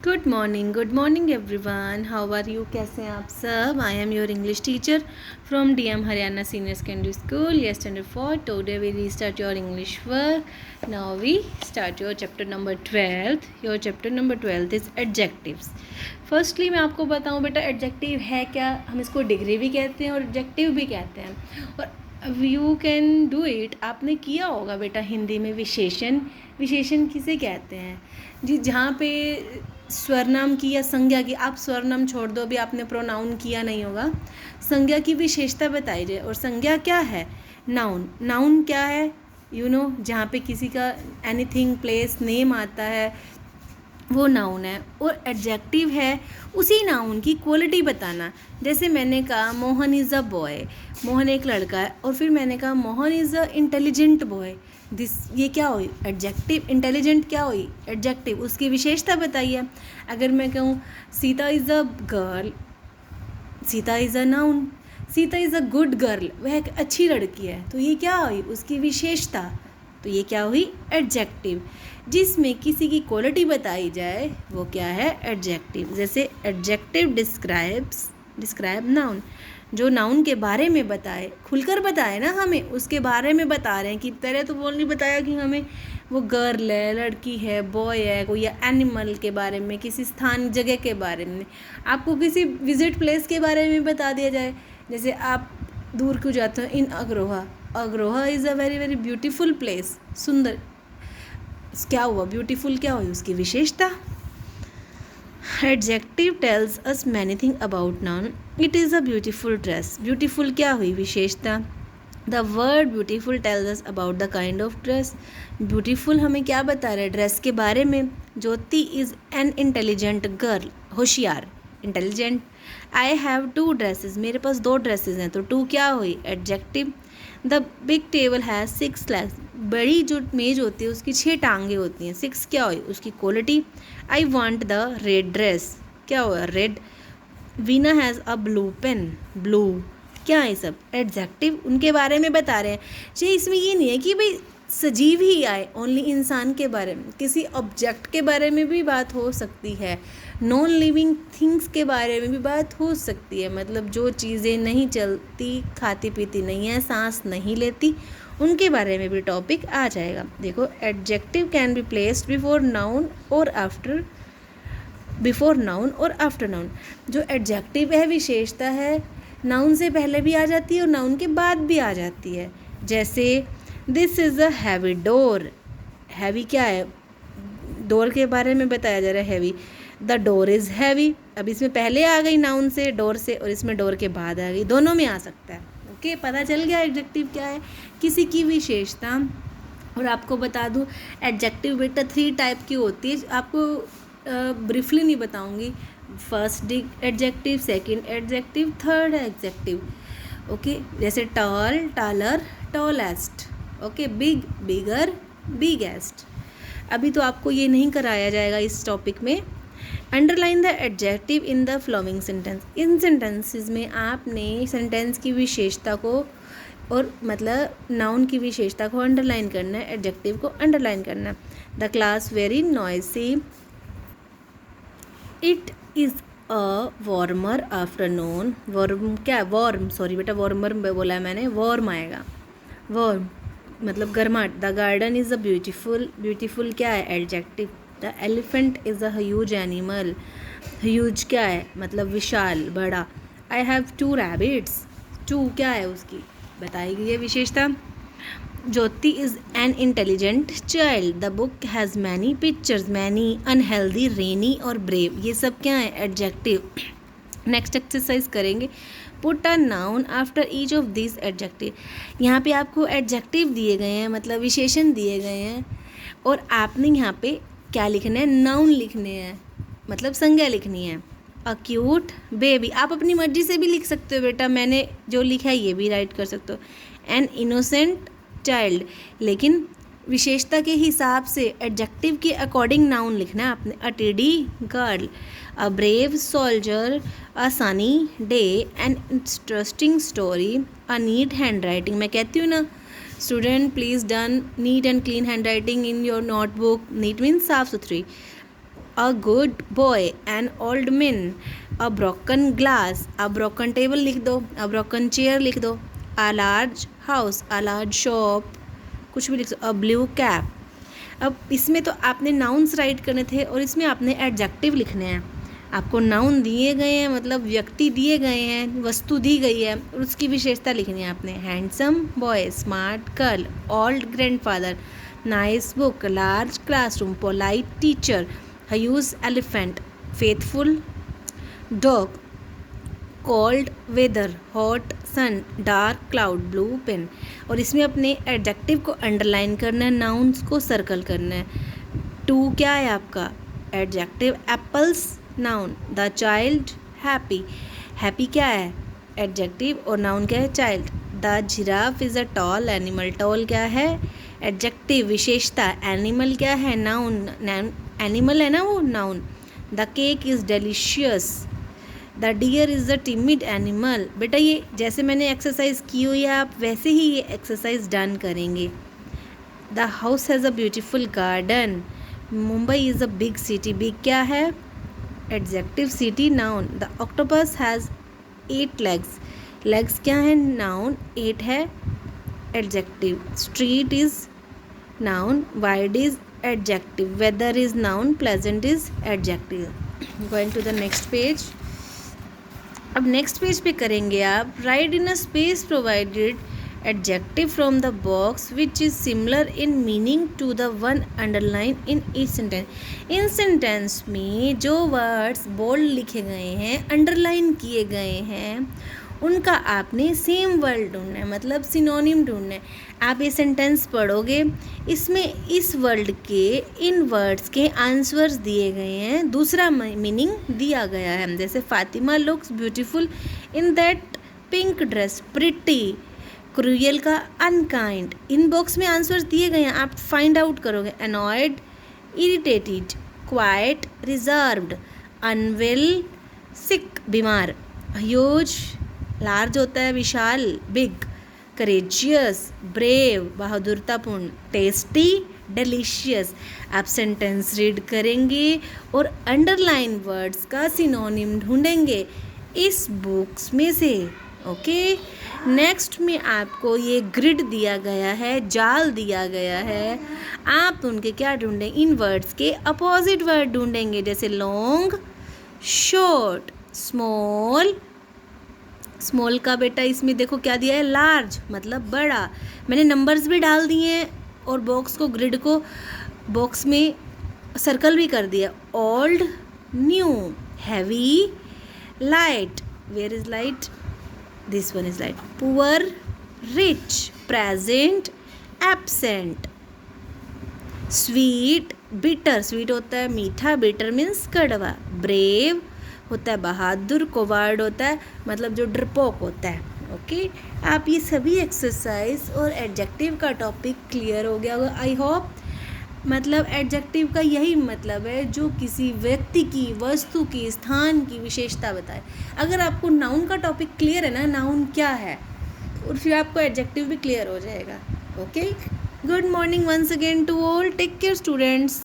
Good morning everyone. How are you? कैसे हैं आप सब? I am your English teacher from DM Haryana senior secondary school, yes standard 4. Today we restart your English work. Now we start your chapter number 12. Your chapter number 12 is adjectives. Firstly मैं आपको बताऊं बेटा, adjective है क्या? हम इसको degree भी कहते हैं और एडजेक्टिव भी कहते हैं, और यू कैन डू इट. आपने किया होगा बेटा हिंदी में विशेषण. विशेषण किसे कहते हैं जी? जहाँ पे स्वरनाम की या संज्ञा की, आप स्वरनाम छोड़ दो, अभी आपने प्रोनाउन किया नहीं होगा. संज्ञा की विशेषता बताई जाए. और संज्ञा क्या है? नाउन. नाउन क्या है? यू नो, जहाँ पे किसी का एनीथिंग, प्लेस, नेम आता है वो नाउन है. और एडजेक्टिव है उसी नाउन की क्वालिटी बताना. जैसे मैंने कहा Mohan is a boy, Mohan एक लड़का है, और फिर मैंने कहा Mohan is a intelligent boy. ये क्या हुई? एडजेक्टिव. इंटेलिजेंट क्या हुई? एडजेक्टिव. उसकी विशेषता बताइए. अगर मैं कहूँ Sita is a girl, Sita is a noun. Sita is a good girl, वह एक अच्छी लड़की है, तो ये क्या हुई? उसकी विशेषता. तो ये क्या हुई? एडजेक्टिव. जिसमें किसी की क्वालिटी बताई जाए वो क्या है? एडजेक्टिव. जैसे एडजेक्टिव डिस्क्राइब नाउन, जो नाउन के बारे में बताए, खुलकर बताए ना, हमें उसके बारे में बता रहे हैं. कि पहले तो बोल नहीं बताया कि हमें वो गर्ल है, लड़की है, बॉय है, कोई एनिमल के बारे में, किसी स्थान, जगह के बारे में. आपको किसी विजिट प्लेस के बारे में बता दिया जाए. जैसे आप दूर क्यों जाते हो? In Agroha. Agroha is a very very beautiful place. सुंदर. क्या हुआ? ब्यूटीफुल क्या हुई? उसकी विशेषता. Adjective tells us many thing about noun. It is a beautiful dress. Beautiful क्या हुई? विशेषता. The word beautiful tells us about the kind of dress. Beautiful हमें क्या बता रहा है? ड्रेस के बारे में. Jyoti is an intelligent girl. होशियार, इंटेलिजेंट. I have 2 dresses. मेरे पास 2 ड्रेसेस हैं, तो 2 क्या हुई? Adjective. The big table has 6 legs. बड़ी जो मेज होती है उसकी 6 टांगे होती हैं. 6 क्या हुई? उसकी quality. I want the red dress. क्या हुआ? Red. Veena has a blue pen. Blue. क्या है? सब एडजेक्टिव उनके बारे में बता रहे हैं. जी, इसमें ये नहीं है कि भाई सजीव ही आए, ओनली इंसान के बारे में. किसी ऑब्जेक्ट के बारे में भी बात हो सकती है. नॉन लिविंग थिंग्स के बारे में भी बात हो सकती है. मतलब जो चीज़ें नहीं चलती, खाती पीती नहीं है, सांस नहीं लेती, उनके बारे में भी टॉपिक आ जाएगा. देखो, adjective can be placed before noun और आफ्टर. बिफोर नाउन और आफ्टर नाउन. जो एडजेक्टिव है, विशेषता है, नाउन से पहले भी आ जाती है और नाउन के बाद भी आ जाती है. जैसे this is a heavy door. Heavy क्या है? डोर के बारे में बताया जा रहा है. Heavy. The door is heavy. अब इसमें पहले आ गई नाउन से, डोर से, और इसमें डोर के बाद आ गई. दोनों में आ सकता है. ओके, पता चल गया एडजेक्टिव क्या है? किसी की विशेषता. और आपको बता दूं, एडजेक्टिव बेटा 3 टाइप की होती है. आपको ब्रीफली नहीं बताऊंगी. First adjective, second adjective, third adjective. Okay, जैसे tall, taller, tallest. Okay, big, bigger, biggest. अभी तो आपको ये नहीं कराया जाएगा इस टॉपिक में. Underline the adjective in the flowing sentence. In sentences में आपने सेंटेंस की विशेषता को, और मतलब नाउन की विशेषता को अंडरलाइन करना है, एडजेक्टिव को अंडरलाइन करना है. The class very noisy. It is a warmer afternoon. Warm क्या? वार्म, सॉरी बेटा, वार्मर बोला है मैंने, वार्म आएगा. वार्म मतलब गर्माहट. The garden is a beautiful. Beautiful क्या है? Adjective. The elephant is a huge animal. Huge क्या है? मतलब विशाल, बड़ा. आई हैव 2 रैबिट्स. 2 क्या है? उसकी बताई गई है विशेषता. Jyoti is an intelligent child. The book has many pictures. Many, unhealthy, rainy और ब्रेव. ये सब क्या है? एडजेक्टिव. नेक्स्ट एक्सरसाइज करेंगे. Put a noun after each of this adjective. यहाँ पे आपको एडजेक्टिव दिए गए हैं, मतलब विशेषण दिए गए हैं, और आपने यहाँ पे क्या लिखना है? नाउन लिखने हैं, मतलब संज्ञा लिखनी है. A cute baby. आप अपनी मर्जी से भी लिख सकते हो बेटा, मैंने जो लिखा है ये भी राइट कर सकते हो. An innocent child. लेकिन विशेषता के हिसाब से एडजेक्टिव के अकॉर्डिंग नाउन लिखना है आपने. A teddy girl. A brave soldier. A sunny day. An interesting story. A neat handwriting. मैं कहती हूँ ना student, please done neat and clean handwriting in your notebook. Neat means साफ सुथरी. A good boy, an old man, a broken glass, a broken table लिख दो, a broken chair लिख दो, a large house, a large shop, कुछ भी लिख दो, अ ब्लू कैप। अब इसमें तो आपने नाउन्स राइट करने थे और इसमें आपने एडजेक्टिव लिखने हैं। आपको नाउन दिए गए हैं, मतलब व्यक्ति दिए गए हैं, वस्तु दी गई है और उसकी विशेषता लिखनी है आपने। Handsome boy, smart girl, old grandfather, nice book, large classroom, polite teacher, huge elephant, faithful dog, cold weather, hot sun, dark cloud, blue pen. और इसमें अपने एडजेक्टिव को अंडरलाइन करना है, नाउन्स को सर्कल करना है। टू क्या है आपका adjective, apples noun, the child happy, happy क्या है एडजेक्टिव और नाउन क्या है child. The giraffe is a tall animal, tall क्या है एडजेक्टिव विशेषता, एनिमल क्या है नाउन, एनिमल है ना वो noun. The cake is delicious, the deer is the timid animal. बेटा ये जैसे मैंने एक्सरसाइज की हुई है आप वैसे ही ये एक्सरसाइज डन करेंगे। The house has a beautiful garden, Mumbai is a big city, big क्या है adjective, city noun. The octopus has 8 legs, legs क्या है नाउन, 8 है adjective. Street is noun, wide is adjective, weather is noun, pleasant is adjective. Going to the next page. अब next page पे करेंगे आप right in a space provided adjective from the box which is similar in meaning to the one underline in each sentence. In sentence में जो words bold लिखे गए हैं, underline किए गए हैं, उनका आपने सेम वर्ड ढूंढना है, मतलब सिनोनिम ढूंढना है। आप ये सेंटेंस पढ़ोगे, इसमें इस वर्ड के इन वर्ड्स के आंसर्स दिए गए हैं, दूसरा मीनिंग दिया गया है। जैसे Fatima looks beautiful in that pink dress, pretty, cruel का अनकाइंड। इन बॉक्स में आंसर्स दिए गए हैं, आप फाइंड आउट करोगे। Annoyed, irritated, quiet, reserved, unwell, sick, बीमार। ह्यूज लार्ज होता है विशाल, बिग। करेजियस, ब्रेव, बहादुरतापूर्ण। Tasty, delicious. आप सेंटेंस रीड करेंगे और अंडरलाइन वर्ड्स का सिनोनिम ढूंढेंगे इस बुक्स में से। ओके, नेक्स्ट में आपको ये ग्रिड दिया गया है, जाल दिया गया है, आप उनके क्या ढूंढें, इन वर्ड्स के अपोजिट वर्ड ढूंढेंगे। जैसे लॉन्ग, शॉर्ट, स्मॉल। स्मॉल का बेटा इसमें देखो क्या दिया है लार्ज, मतलब बड़ा। मैंने नंबर्स भी डाल दिए हैं और बॉक्स को, ग्रिड को बॉक्स में सर्कल भी कर दिया। Old, new, heavy, light, where is light, this one is light. Poor, rich, present, absent. Sweet, bitter, sweet होता है मीठा, बिटर मीन्स कड़वा। ब्रेव होता है बहादुर, कोवार्ड होता है मतलब जो डरपोक होता है। ओके, आप ये सभी एक्सरसाइज और एडजेक्टिव का टॉपिक क्लियर हो गया होगा आई होप। मतलब एडजेक्टिव का यही मतलब है जो किसी व्यक्ति की, वस्तु की, स्थान की विशेषता बताए। अगर आपको नाउन का टॉपिक क्लियर है ना, नाउन क्या है, और फिर आपको एडजेक्टिव भी क्लियर हो जाएगा। Okay, good morning once again to all, take care students.